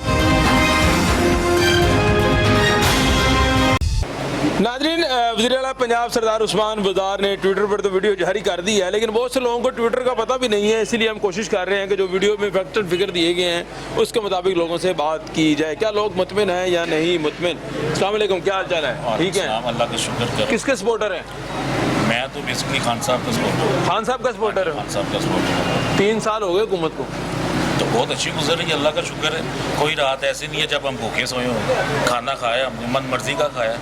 नाज़रीन, वज़ीर आला पंजाब सरदार उस्मान बुज़दार ने ट्विटर पर तो वीडियो जारी कर दी है, लेकिन बहुत से लोगों को ट्विटर का पता भी नहीं है, इसीलिए हम कोशिश कर रहे हैं कि जो वीडियो में फैक्ट एंड फिगर दिए गए हैं उसके मुताबिक लोगों से बात की जाए। क्या लोग मुतमिन हैं या नहीं मुतमिन? अस्सलाम वालेकुम, क्या हाल चाल है? ठीक है, अल्लाह का शुक्र कर। किसके सपोर्टर हैं? मैं तो बेसिकली खान साहब का सपोर्टर। खान साहब का सपोर्टर है। खान साहब का सपोर्टर 3 साल हो गए हुकूमत को, तो बहुत अच्छी गुजर रही है, अल्लाह का शुक्र है। कोई रात ऐसी नहीं है जब हम भूखे सोए हों। खाना खाया हमने, मन मर्जी का खाया।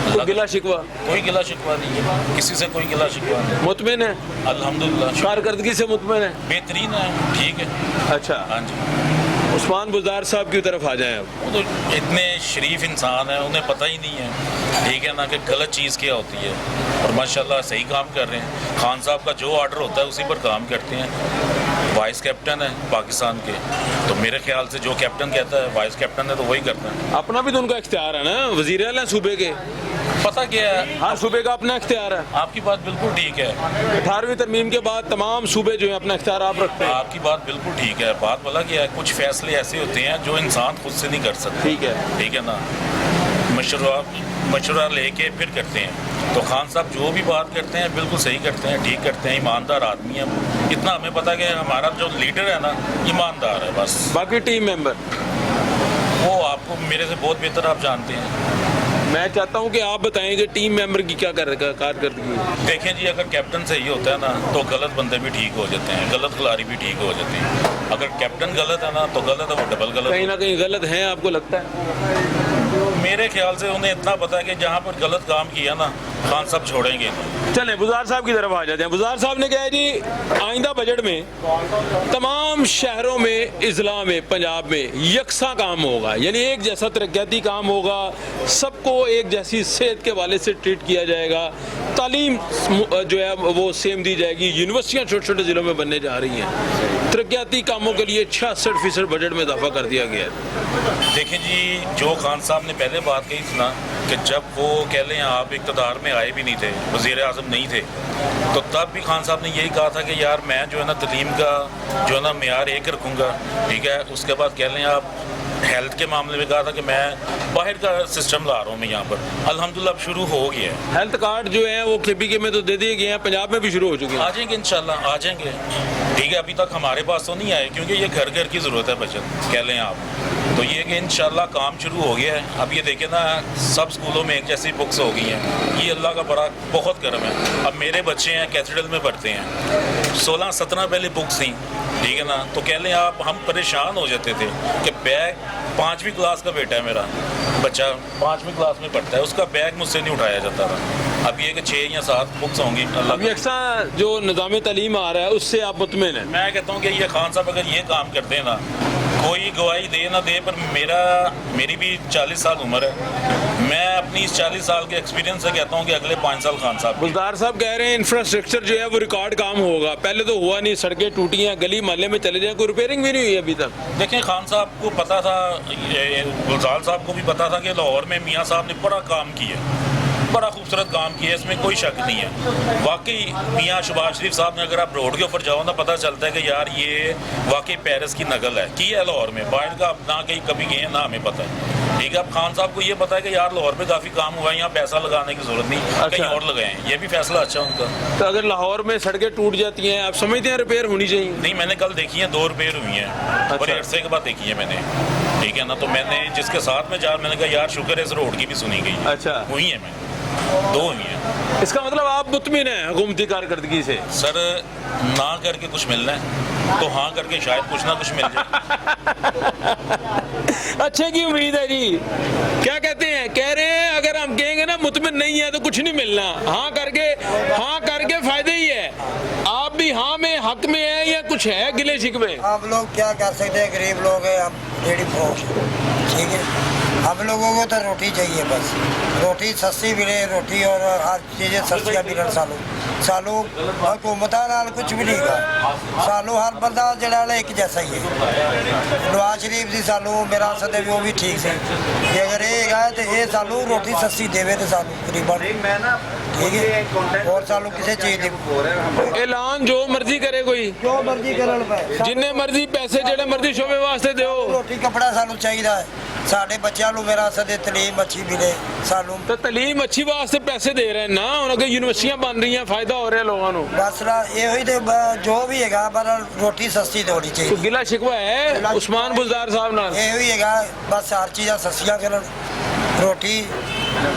कोई गिला शिकवा? कोई गिला शिकवा नहीं है, किसी से कोई गिला शिकवा नहीं। मुतमिन है, अल्हम्दुलिल्लाह कारकर्दगी से मुतमिन है, बेहतरीन है, ठीक है। अच्छा, हाँ जी। उस्मान बुज़दार साहब की तरफ आ जाएं अब। वो तो इतने शरीफ इंसान है, उन्हें पता ही नहीं है, ठीक है ना, कि गलत चीज़ क्या होती है, और माशाल्लाह सही काम कर रहे हैं। खान साहब का जो ऑर्डर होता है उसी पर काम करते हैं। वाइस कैप्टन है पाकिस्तान के, तो मेरे ख्याल से जो कैप्टन कहता है, वाइस कैप्टन है तो वही करता है। अपना भी तो उनका इख्तियार है ना, वज़ीर आला सूबे के, पता क्या है, हर सूबे का अपना इख्तियार है। आपकी बात बिल्कुल ठीक है। 18वीं तरमीम के बाद तमाम सूबे जो है अपना इख्तियार आप रखते हैं। आपकी बात बिल्कुल ठीक है। बात बोला क्या है, कुछ फैसले ऐसे होते हैं जो इंसान खुद से नहीं कर सकता। ठीक है ना, मशवरा लेके फिर करते हैं। तो खान साहब जो भी बात करते हैं बिल्कुल सही करते हैं, ठीक करते हैं, ईमानदार आदमी है। इतना हमें पता है कि हमारा जो लीडर है ना ईमानदार है। बस बाकी टीम मेंबर वो आपको मेरे से बहुत बेहतर आप जानते हैं। मैं चाहता हूं कि आप बताएं कि टीम मेंबर की क्या कारकर्दगी है। देखें जी, अगर कैप्टन सही होता है ना तो गलत बंदे भी ठीक हो जाते हैं, गलत खिलाड़ी भी ठीक हो जाते हैं। अगर कैप्टन गलत है ना तो गलत है, वो डबल गलत कहीं ना कहीं गलत हैं, आपको लगता है? मेरे ख्याल से उन्हें इतना पता है कि जहाँ पर गलत काम किया ना खान साहब छोड़ेंगे नहीं। चलें बुज़दार साहब की तरफ आ जाते हैं। बुज़दार साहब ने कहा है जी आइंदा बजट में तमाम शहरों में, इजला में, पंजाब में यकसा काम होगा, यानी एक जैसा तरक्याती काम होगा, सबको एक जैसी सेहत के वाले से ट्रीट किया जाएगा, तालीम जो है वो सेम दी जाएगी, यूनिवर्सिटियाँ छोटे छोटे ज़िलों में बनने जा रही हैं, तरक्याती कामों के लिए 66% बजट में इजाफा कर दिया गया है। देखें जी, जो खान साहब ने पहले बात कही थी ना कि जब वो कह लें आप इक़्तिदार में आए भी नहीं थे, वज़ीर आज़म नहीं थे, तो तब भी खान साहब ने यही कहा था कि यार मैं जो है ना तलीम का जो है ना मेयार एक रखूँगा, ठीक है। उसके बाद कह लें आप हेल्थ के मामले में कहा था कि मैं बाहर का सिस्टम ला रहा हूँ मैं यहाँ पर, अल्हम्दुलिल्लाह अब शुरू हो गया है। हेल्थ कार्ड जो है वो KPK में तो दे दिए गए हैं, पंजाब में भी शुरू हो चुके हैं। आ जाएंगे इंशाल्लाह, आ जाएंगे, ठीक है। अभी तक हमारे पास तो नहीं आए क्योंकि ये घर घर की ज़रूरत है बचत, कह लें आप। तो ये कि इंशाल्लाह काम शुरू हो गया है। अब ये देखें ना, सब स्कूलों में एक जैसी बुक्स हो गई हैं, ये अल्लाह का बड़ा बहुत करम है। अब मेरे बच्चे हैं कैथेड्रल में पढ़ते हैं, 16-17 पहले बुक्स थी, ठीक है ना। तो कह लें आप हम परेशान हो जाते थे कि बैग 5वीं क्लास का बेटा है मेरा बच्चा, 5वीं क्लास में पढ़ता है, उसका बैग मुझसे नहीं उठाया जाता था। अब ये कि 6 या 7 बुक्स होंगी अल्लाह। यकसा जो निज़ाम तालीम आ रहा है उससे आप मुतमिन हैं? मैं कहता हूँ कि ये खान साहब अगर ये काम करते हैं ना, कोई गवाही दे ना दे, पर मेरी भी 40 साल उम्र है, मैं अपनी इस 40 साल के एक्सपीरियंस से कहता हूँ कि अगले 5 साल खान साहब। बुज़दार साहब कह रहे हैं इंफ्रास्ट्रक्चर जो है वो रिकॉर्ड काम होगा, पहले तो हुआ नहीं, सड़कें टूटी हैं, गली मोहल्ले में चले जाएं, कोई रिपेयरिंग भी नहीं हुई अभी तक। देखें, खान साहब को पता था, गुलजार साहब को भी पता था कि लाहौर में मियाँ साहब ने बड़ा काम किया, बड़ा खूबसूरत काम किया, इसमें कोई शक नहीं है। वाकई मियाँ शहबाज शरीफ साहब ने, अगर आप रोड के ऊपर जाओ ना, पता चलता है कि यार ये वाकई पेरिस की नकल है, की है लाहौर में, बाहर का ना कहीं कभी गए ना हमें पता है, ठीक है। अब खान साहब को ये पता है कि यार लाहौर में काफ़ी काम हुआ है, यहाँ पैसा लगाने की जरूरत नहीं, कहीं और लगाएं, ये भी फैसला अच्छा उनका। तो अगर लाहौर में सड़कें टूट जाती हैं, आप समझते हैं रिपेयर होनी चाहिए? नहीं, मैंने कल देखी है, 2 रिपेयर हुई हैं, बड़े अरसे के बाद देखी है मैंने, ठीक है ना। तो मैंने जिसके साथ में मैंने कहा यार शुक्र है इस रोड की भी सुनी गई। अच्छा, हुई है, मैंने 2 हुई हैं। इसका मतलब आप मुतमिन हैं हुकूमती कारकर्दगी से? सर, ना करके कुछ मिलना है तो हाँ करके शायद कुछ ना कुछ मिल जाए। अच्छे की उम्मीद है जी। क्या कहते हैं? कह रहे हैं अगर हम कहेंगे ना मुतमिन नहीं है तो कुछ नहीं मिलना, हाँ करके फायदे ही है। आप भी हाँ में हक में है या कुछ है गिले शिकवे? हम लोग क्या कर सकते हैं, गरीब लोग हैं हम, रेडी फौज, ठीक है। हम लोगों को तो रोटी चाहिए, बस रोटी सस्ती मिले, रोटी और हर चीज़ें सस्तियाँ मिलन। सालू हुकूमत नाल कुछ भी नहीं गा, सालू हर बंदा जड़ा एक जैसा ही है। नवाज शरीफ दी सालू मेरा सदे भी वो भी ठीक से, अगर ये है तो ये सालू रोटी सस्ती देवे तो सालू गरीबा, ठीक है। और सालू किसी चीज़ की ऐलान जो मर्जी करे, कोई जो मर्जी करन पे, जिन्ने मर्जी पैसे जेड़े मर्जी शोबे वास्ते दो, रोटी कपड़ा सानू चाहिए है, साढ़े बच्चों को मेरा सदे तलीम अच्छी मिले सानू। तो तलीम अच्छी वास्ते पैसे दे रहे हैं ना, उनके यूनिवर्सिटियां बन रही हैं, फायदा हो रहा है लोगों को। बस ये जो भी है पर रोटी सस्ती होनी चाहिए। तो गिला शिकवा है उस्मान बुज़दार साहब नाल? ये है बस हर चीज़ा सस्तियाँ करन, रोटी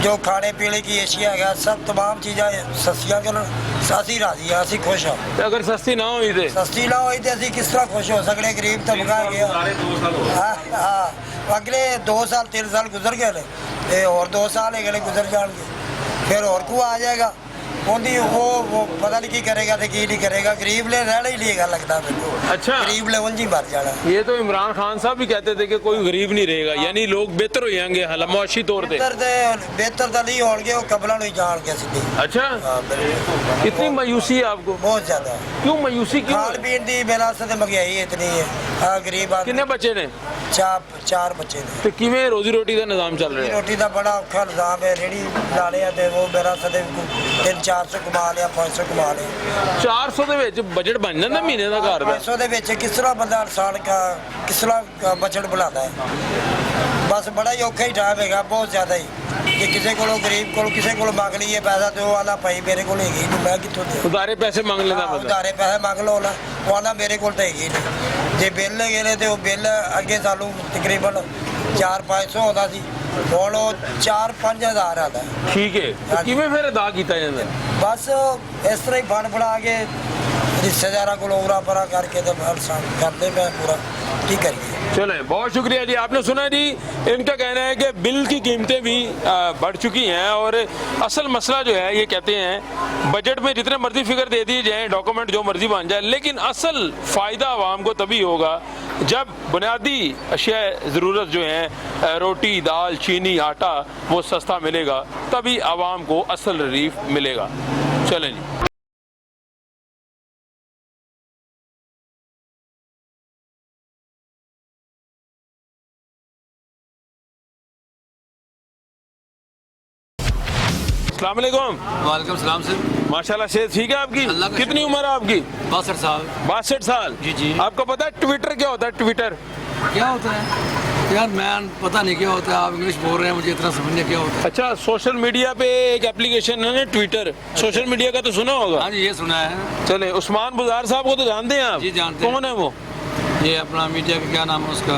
जो खाने पीने की एशिया है सब तमाम चीज़ें सस्तियाँ करन, असी राजी हाँ, असी खुश हाँ। अगर सस्ती ना हुई तो असी किस तरह खुश हो सकते? गरीब तबका गया। हाँ, अगले 2 साल 3 साल गुजर गए, और 2 साल है गुजर जाएंगे, फिर और को आ जाएगा। वो पता नहीं की करेगा तो की नहीं करेगा, गरीब ले रहना ही नहीं लगता मेरे को। अच्छा, गरीब ले वंजी मर जाना। ये तो इमरान खान साहब भी कहते थे कि कोई गरीब नहीं रहेगा, यानी लोग बेहतर हो जाएंगे मुआशी तौर पे। बेहतर तो नहीं होंगे, वो कबला नहीं जाएंगे सीधे। अच्छा, कितनी मायूसी है आपको? बहुत ज्यादा। क्यों मायूसी? क्यों? खान पीन की मेरा से महंगाई इतनी है। हाँ, गरीब आदमी। कितने बच्चे ने? 4 बच्चे ने। तो किवें रोजी रोटी का निजाम चल रहा है? रोटी का बड़ा औखा निजाम है, रेहड़ी लाने ते वो मेरा सदे 300-400 कमा लिया, 500 कमा लिया। 400 ਦੇ ਵਿੱਚ ਬਜਟ ਬਣ ਜਾਂਦਾ ਮਹੀਨੇ ਦਾ ਘਰ ਦਾ? 500 ਦੇ ਵਿੱਚ ਕਿਸ ਤਰ੍ਹਾਂ ਬੰਦਾ ਇਨਸਾਨ ਕਿਸ ਤਰ੍ਹਾਂ ਬਜਟ ਬਣਾਉਂਦਾ ਹੈ? बस बड़ा ही औखा ही टाइम है, बहुत ज़्यादा ही। कि किसी को गरीब को किसी को मंग लीए पैसा तो आना भाई मेरे को है नहीं, मैं कितों दे उधारे पैसे मांग लेना? उधारे पैसे मंग लो ना, वो आना मेरे को तो है नहीं। जे बिल गए तो बिल अगे सानू तकरीबन 4-500 होता सी ਹੁਣ ਉਹ 4-5 ਹਜ਼ਾਰ ਆਦਾ ਠੀਕ ਹੈ ਤੇ ਕਿਵੇਂ ਫਿਰ ਅਦਾ ਕੀਤਾ ਜਾਂਦਾ? ਬਸ ਇਸ ਤਰ੍ਹਾਂ ਹੀ ਬਣ ਬਣਾ ਕੇ ਰਿਸ਼ਤੇਦਾਰਾਂ ਕੋਲ ਉਰਾ ਪਰਾ ਕਰਕੇ ਤੇ ਕਰਦੇ ਪਏ पूरा की करिए। चले, बहुत शुक्रिया जी। आपने सुना जी, इनका कहना है कि बिल की कीमतें भी बढ़ चुकी हैं और असल मसला जो है ये कहते हैं बजट में जितने मर्जी फिगर दे दिए जाएं, डॉक्यूमेंट जो मर्जी बन जाए, लेकिन असल फ़ायदा आवाम को तभी होगा जब बुनियादी अशिया ज़रूरत जो हैं रोटी, दाल, चीनी, आटा वो सस्ता मिलेगा, तभी आवाम को असल रिलीफ मिलेगा। चलें जी। अस्सलाम वालेकुम। वालेकुम सलाम सर। माशाल्लाह सेहत ठीक है आपकी? अल्लाह का कितनी उम्र है आपकी? 62 साल। 62 साल? जी जी। आपको पता है ट्विटर क्या होता है? ट्विटर क्या होता है यार, मैं पता नहीं क्या होता है, आप इंग्लिश बोल रहे हैं, मुझे इतना समझने क्या होता है। अच्छा, सोशल मीडिया पे एक एप्लीकेशन है ना ट्विटर, सोशल मीडिया का तो सुना होगा? हाँ जी, ये सुना है। चले, उस्मान बुज़ार साहब को तो जानते हैं आप? जी जानते हैं। कौन है वो? ये अपना मीडिया का क्या नाम है उसका,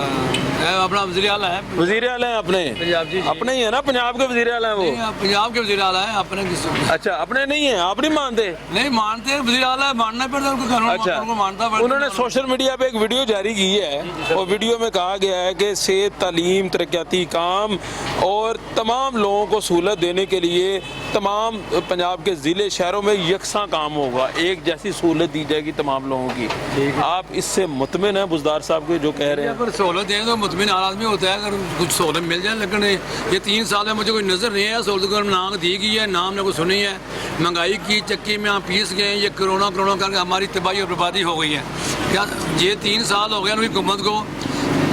अपना वज़ीर आला है। वज़ीर आला है अपने? पंजाब जी। अपने ही है ना, पंजाब के वज़ीर आला है वो? पंजाब के वज़ीर आला है, अपने किस? अच्छा, अपने नहीं है, आप नहीं मानते? नहीं मानते, वज़ीर आला है, मानना पड़ता है उनको, अच्छा, उनको मानता पड़ता। उन्होंने सोशल मीडिया पे एक वीडियो जारी की है और वीडियो में कहा गया है कि सेहत, तालीम, तरक्याती काम और तमाम लोगों को सहूलत देने के लिए तमाम पंजाब के ज़िले शहरों में यकसा काम होगा, एक जैसी सहूलत दी जाएगी तमाम लोगों की। आप इससे मुतमिन हैं बुज़दार साहब के जो कह रहे हैं? पर सहूलत दें तो मुतमिन आदमी होता है, अगर कुछ सहूलत मिल जाए, लेकिन ये 3 साल में मुझे कोई नज़र नहीं है सहूलत को नाम दी गई है, नाम ने को सुनी है। महंगाई की चक्की में हम पीस गए, ये कोरोना करके हमारी तबाही और बर्बादी हो गई है। क्या ये 3 साल हो गए ना हुकूमत को,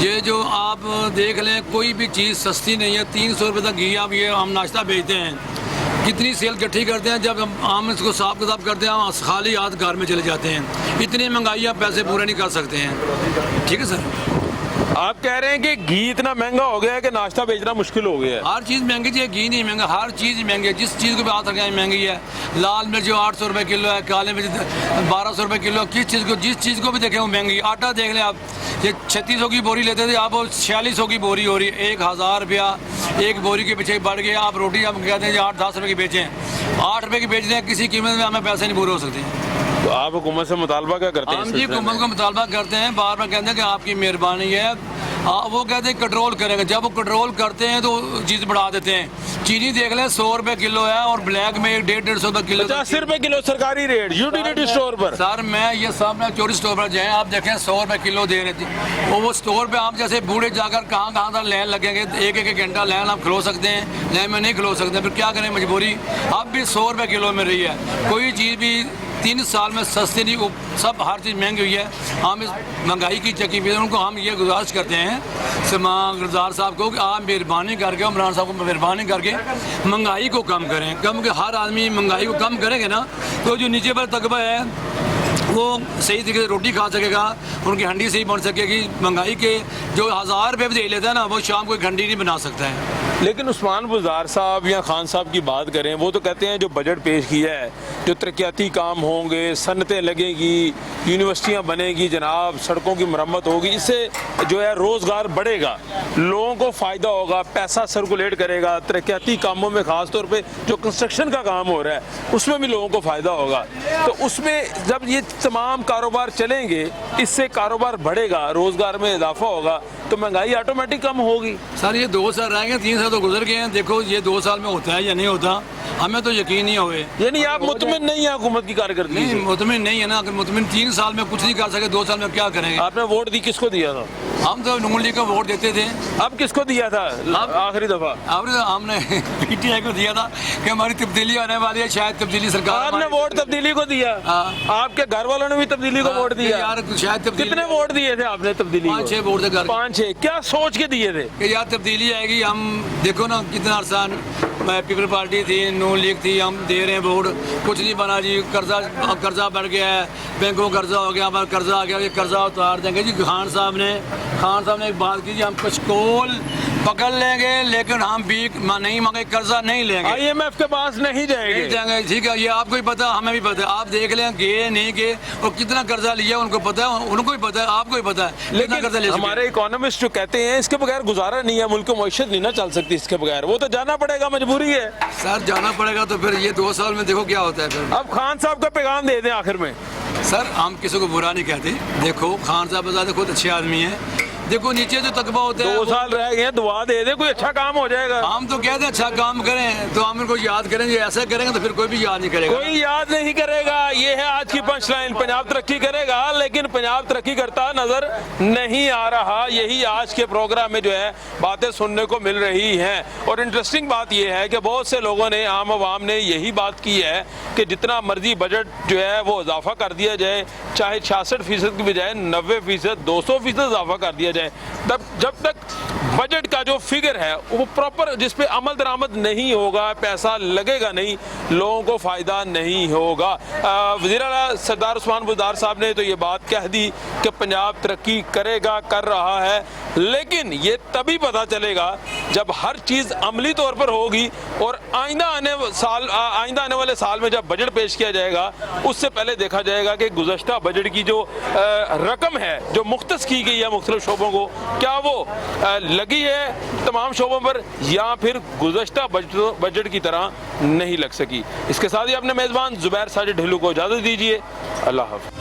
ये जो आप देख लें कोई भी चीज़ सस्ती नहीं है। 300 रुपये तक घी आप ये हम नाश्ता बेचते हैं, कितनी सेल इकट्ठी करते हैं, जब हम इसको साफ किताब करते हैं हम खाली हाथ घर में चले जाते हैं। इतनी महंगाई आप पैसे पूरे नहीं कर सकते हैं। ठीक है सर। आप कह रहे हैं कि घी इतना महंगा हो गया है कि नाश्ता बेचना मुश्किल हो गया है? हर चीज़ महंगी है, घी नहीं महंगा, हर चीज़ महंगी है। जिस चीज़ को बात रखें महंगी है। लाल मिर्च 800 रुपये किलो है, काले मिर्च 1200 रुपये किलो। जिस चीज़ को भी देखें वो महंगी। आटा देख लें आप, ये 3600 की बोरी लेते थे, आप वो 4600 की बोरी हो रही है। 1000 रुपया एक बोरी के पीछे बढ़ गया। आप रोटी आप कहते हैं 8-10 रुपये की बेचें, 8 रुपये की बेच रहे हैं, किसी कीमत में हमें पैसे नहीं पूरे हो सकते। तो आप हुकूमत से मुतालबा क्या करते हैं? हम जी हुकूमत को मुतालबा करते हैं, बार बार कहते हैं कि आपकी मेहरबानी है। वो कहते हैं कंट्रोल करेंगे, जब वो कंट्रोल करते हैं तो चीज़ बढ़ा देते हैं। चीनी देख लें 100 रुपये किलो है और ब्लैक में 150-150 रुपये किलो, 50 रुपये किलो सरकारी रेट यूटिलिटी स्टोर पर। सर मैं ये सामने चोरी स्टोर पर जाएँ, आप देखें 100 रुपये किलो दे रहे थे। वो स्टोर पे आप जैसे बूढ़े जाकर कहाँ तक लाइन लगेंगे, एक घंटा लाइन आप खलो सकते हैं, लाइन में नहीं खलो सकते, फिर क्या करें, मजबूरी। अब भी 100 रुपये किलो मिल रही है, कोई चीज़ भी 3 साल में सस्ती नहीं, सब हर चीज़ महंगी हुई है। हम इस महंगाई की चक्की पे उनको हम ये गुजारिश करते हैं समा गुलजार साहब को कि आप मेहरबानी करके, इमरान साहब को मेहरबानी करके महंगाई को कम करें। कम के हर आदमी महंगाई को कम करेंगे ना तो जो नीचे पर तकबा है वो सही तरीके से रोटी खा सकेगा, उनकी हंडी सही बन सकेगी। महंगाई के जो 1000 रुपये भी दे लेता है ना, वो शाम को एक हंडी नहीं बना सकता है। लेकिन उस्मान बुज़दार साहब या खान साहब की बात करें, वो तो कहते हैं जो बजट पेश किया है, जो तरक्याती काम होंगे, सनतें लगेगी, यूनिवर्सिटियाँ बनेगी जनाब, सड़कों की मरम्मत होगी, इससे जो है रोज़गार बढ़ेगा, लोगों को फ़ायदा होगा, पैसा सर्कुलेट करेगा। तरक्याती कामों में ख़ास तौर पे जो कंस्ट्रक्शन का काम हो रहा है उसमें भी लोगों को फ़ायदा होगा। तो उसमें जब ये तमाम कारोबार चलेंगे, इससे कारोबार बढ़ेगा, रोज़गार में इजाफा होगा, तो महंगाई ऑटोमेटिक कम होगी। सर ये 2 साल रह गए, 3 साल तो गुजर गए हैं, देखो ये 2 साल में होता है या नहीं होता, हमें तो यकीन नहीं हुए। यानी आप मुतमिन नहीं है हुकूमत की कारकर्दगी नहीं, से? मुतमिन नहीं है ना। अगर मुतमिन 3 साल में कुछ नहीं कर सके, 2 साल में क्या करेंगे? आपने वोट दी, किसको दिया था? हम तो नून लीग को वोट देते थे। अब किसको दिया था आखिरी दफा? हमने पीटीआई को दिया था कि हमारी तब्दीली आने वाली है, शायद तब्दीली सरकार। आपने वोट तब्दीली को दिया? आपके घर वालों ने भी तब्दीली को वोट दिया? यार शायद कितने वोट दिए थे आपने तब्दीली? 5-6 वोट थे। 5-6 क्या सोच के दिए थे कि यार तब्दीली आएगी? हम देखो ना कितना आसान, पीपल पार्टी थी, नून लीग थी, हम दे रहे हैं वोट, कुछ नहीं बना जी। कर्जा बढ़ गया है, बैंकों का कर्जा हो गया, हमारा कर्जा आ गया, ये कर्जा उतार देंगे जी। खान साहब ने एक बात की जी, हम कशकोल पकड़ लेंगे, लेकिन हम भी नहीं मांगे, कर्जा नहीं लेंगे, IMF के पास नहीं नहीं जाएंगे। ठीक है, ये आपको ही पता, हमें भी पता है। आप देख लें गए नहीं गए और कितना कर्जा लिया उनको पता है, उनको ही पता है, आपको ही पता है कितना कर्जा ले लेकिन चुके हैं। हमारे इकोनॉमिस्ट जो कहते हैं इसके बगैर गुजारा नहीं है, मुल्क की मईशत नहीं ना चल सकती इसके बगैर, वो तो जाना पड़ेगा, मजबूरी है। सर जाना पड़ेगा तो फिर ये 2 साल में देखो क्या होता है फिर। अब खान साहब का पैगाम दे दें आखिर में। सर हम किसी को बुरा नहीं कहते, देखो खान साहब बता खुद अच्छे आदमी हैं, देखो नीचे जो तकबा होता है 2 साल रह गए हैं, दुआ दे दे, कोई अच्छा काम हो जाएगा। हम तो कहते हैं अच्छा काम करें तो हम इनको याद करेंगे, ऐसा करेंगे तो फिर कोई भी याद नहीं करेगा। कोई याद नहीं करेगा, ये है आज की पंच लाइन। पंजाब तरक्की करेगा लेकिन पंजाब तरक्की करता नजर नहीं आ रहा, यही आज के प्रोग्राम में जो है बातें सुनने को मिल रही हैं। और इंटरेस्टिंग बात यह है कि बहुत से लोगों ने, आम आवाम ने यही बात की है कि जितना मर्जी बजट जो है वो इजाफा कर दिया जाए, चाहे 66% की बजाय 90%, 200% इजाफा कर दिया जाए, तब जब तक बजट का जो फिगर है वो प्रॉपर, जिस पे अमल दरामद नहीं होगा, पैसा लगेगा नहीं, लोगों को फायदा नहीं होगा। वज़ीर आला सरदार उस्मान बुज़दार साहब ने तो ये बात कह दी कि पंजाब तरक्की करेगा, कर रहा है, लेकिन ये तभी पता चलेगा जब हर चीज़ अमली तौर पर होगी और आइंदा आने वाले साल में जब बजट पेश किया जाएगा उससे पहले देखा जाएगा कि गुज़श्ता बजट की जो रकम है जो मुख्तस की गई है मुख्तलिफ शोबों को, क्या वो लगी है तमाम शोबों पर या फिर गुज़श्ता बजट की तरह नहीं लग सकी। इसके साथ ही अपने मेज़बान ज़ुबैर साजिद ढिल्लू को इजाज़त दीजिए। अल्लाह हाफ़िज़।